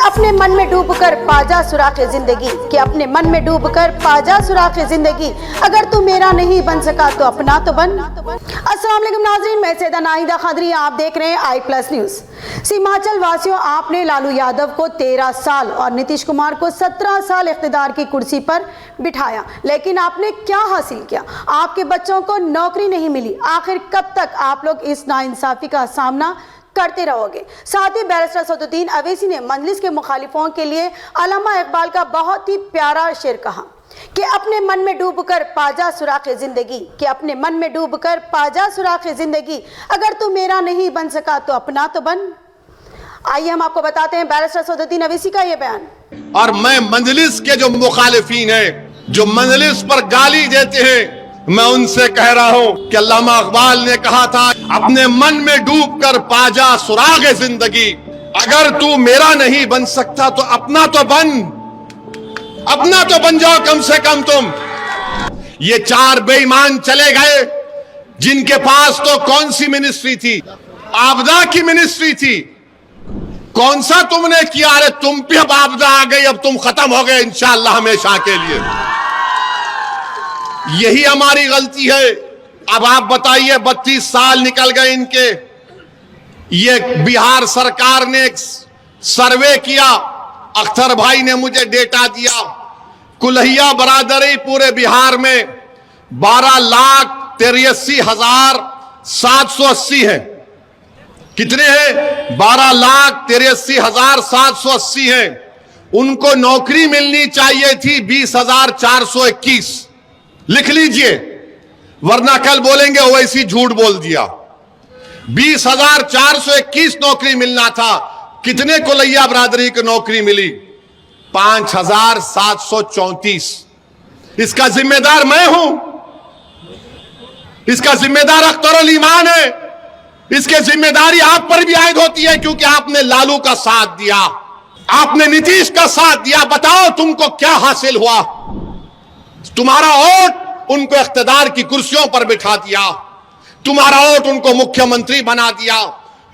अपने मन में डूबकर पाजा सुराखे जिंदगी, कि अपने मन में डूबकर पाजा सुराखे जिंदगी, अगर तू मेरा नहीं बन सका तो अपना तो बन। अस्सलाम वालेकुम नाज़रीन, मैं सैयदा नाहिदा खदरी, आप देख रहे हैं i+ न्यूज़। हिमाचल वासियों, आपने लालू यादव को 13 साल और नीतीश कुमार को 17 साल इख्तिदार की कुर्सी पर बिठाया, लेकिन आपने क्या हासिल किया? आपके बच्चों को नौकरी नहीं मिली। आखिर कब तक आप लोग इस नाइंसाफी का सामना करते रहोगे? साथ ही बैरिस्टर सदुद्दीन अवैसी ने मजलिस के मुखालिफों के लिए अल्लामा इकबाल का बहुत ही प्यारा शेर कहा कि अपने मन में डूबकर पाजा सुराखे जिंदगी, कि अपने मन में डूबकर पाजा सुराखे जिंदगी, अगर तू मेरा नहीं बन सका तो अपना तो बन। आइए हम आपको बताते हैं बैरिस्टर सदुद्दीन अवैसी का ये बयान। और मैं मजलिस के जो मुखालिफीन हैं, जो मजलिस पर गाली देते हैं, मैं उनसे कह रहा हूं कि अल्लामा इकबाल ने कहा था, अपने मन में डूबकर पाजा सुरागे जिंदगी, अगर तू मेरा नहीं बन सकता तो अपना तो बन, अपना तो बन जाओ कम से कम तुम। ये 4 बेईमान चले गए जिनके पास तो कौन सी मिनिस्ट्री थी? आपदा की मिनिस्ट्री थी। कौन सा तुमने किया? अरे तुम पे अब आपदा आ गई, अब तुम खत्म हो गए इंशाअल्लाह हमेशा के लिए। यही हमारी गलती है। अब आप बताइए, 32 साल निकल गए इनके। ये बिहार सरकार ने एक सर्वे किया, अख्तर भाई ने मुझे डेटा दिया, कुल्हिया बरादरी पूरे बिहार में 12,83,780 है। कितने हैं? 12,83,780 हैं। उनको नौकरी मिलनी चाहिए थी 20,421। लिख लीजिए, वरना कल बोलेंगे ओवैसी झूठ बोल दिया। 20,421 नौकरी मिलना था। कितने कुलैया बरादरी को नौकरी मिली? 5,734। इसका जिम्मेदार मैं हूं, इसका जिम्मेदार अख्तरुल ईमान है। इसकी जिम्मेदारी आप पर भी आयद होती है, क्योंकि आपने लालू का साथ दिया, आपने नीतीश का साथ दिया। बताओ तुमको क्या हासिल हुआ? तुम्हारा वोट उनको इख्तिदार की कुर्सियों पर बिठा दिया, तुम्हारा वोट उनको मुख्यमंत्री बना दिया,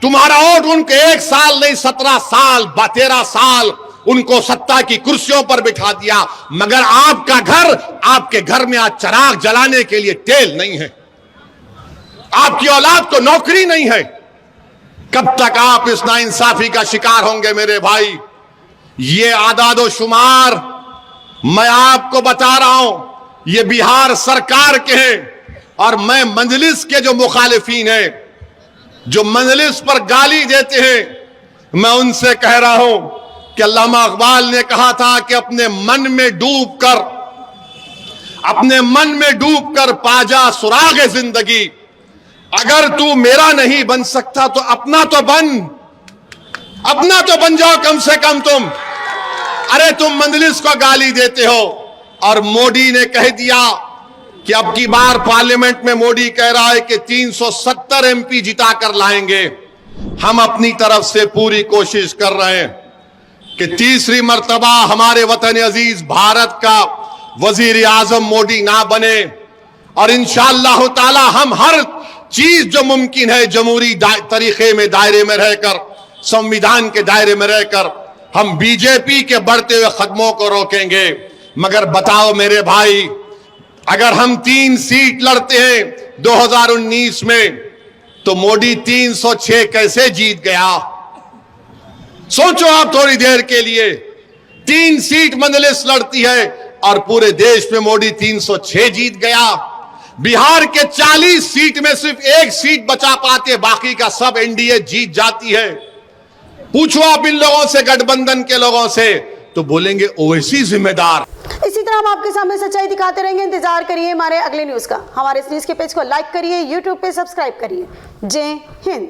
तुम्हारा वोट उनको 1 साल नहीं 17 साल 13 साल उनको सत्ता की कुर्सियों पर बिठा दिया। मगर आपका घर, आपके घर में आज चिराग जलाने के लिए तेल नहीं है, आपकी औलाद को नौकरी नहीं है। कब तक आप इस नाइंसाफी का शिकार होंगे मेरे भाई? ये आदादो शुमार मैं आपको बता रहा हूं, ये बिहार सरकार के हैं। और मैं मजलिस के जो मुखालिफीन हैं, जो मजलिस पर गाली देते हैं, मैं उनसे कह रहा हूं कि अल्लामा इकबाल ने कहा था कि अपने मन में डूबकर पाजा सुरागे जिंदगी, अगर तू मेरा नहीं बन सकता तो अपना तो बन, अपना तो बन जाओ कम से कम तुम। अरे तुम मजलिस को गाली देते हो। और मोदी ने कह दिया कि अब की बार पार्लियामेंट में मोदी कह रहा है कि 370 MP जिता कर लाएंगे। हम अपनी तरफ से पूरी कोशिश कर रहे हैं कि तीसरी मर्तबा हमारे वतन अजीज भारत का वजीर आजम मोदी ना बने। और इंशाअल्लाह ताला हम हर चीज जो मुमकिन है जमहूरी तरीके में, दायरे में रहकर, संविधान के दायरे में रहकर, हम बीजेपी के बढ़ते हुए कदमों को रोकेंगे। मगर बताओ मेरे भाई, अगर हम 3 सीट लड़ते हैं 2019 में, तो मोदी 306 कैसे जीत गया? सोचो आप थोड़ी देर के लिए। 3 सीट मजलिस लड़ती है और पूरे देश में मोदी 306 जीत गया। बिहार के 40 सीट में सिर्फ 1 सीट बचा पाते, बाकी का सब एनडीए जीत जाती है। पूछो आप इन लोगों से, गठबंधन के लोगों से, तो बोलेंगे ओवैसी जिम्मेदार। इसी तरह हम आपके सामने सच्चाई दिखाते रहेंगे। इंतजार करिए हमारे अगले न्यूज का। हमारे इस न्यूज के पेज को लाइक करिए, यूट्यूब पे सब्सक्राइब करिए। जय हिंद।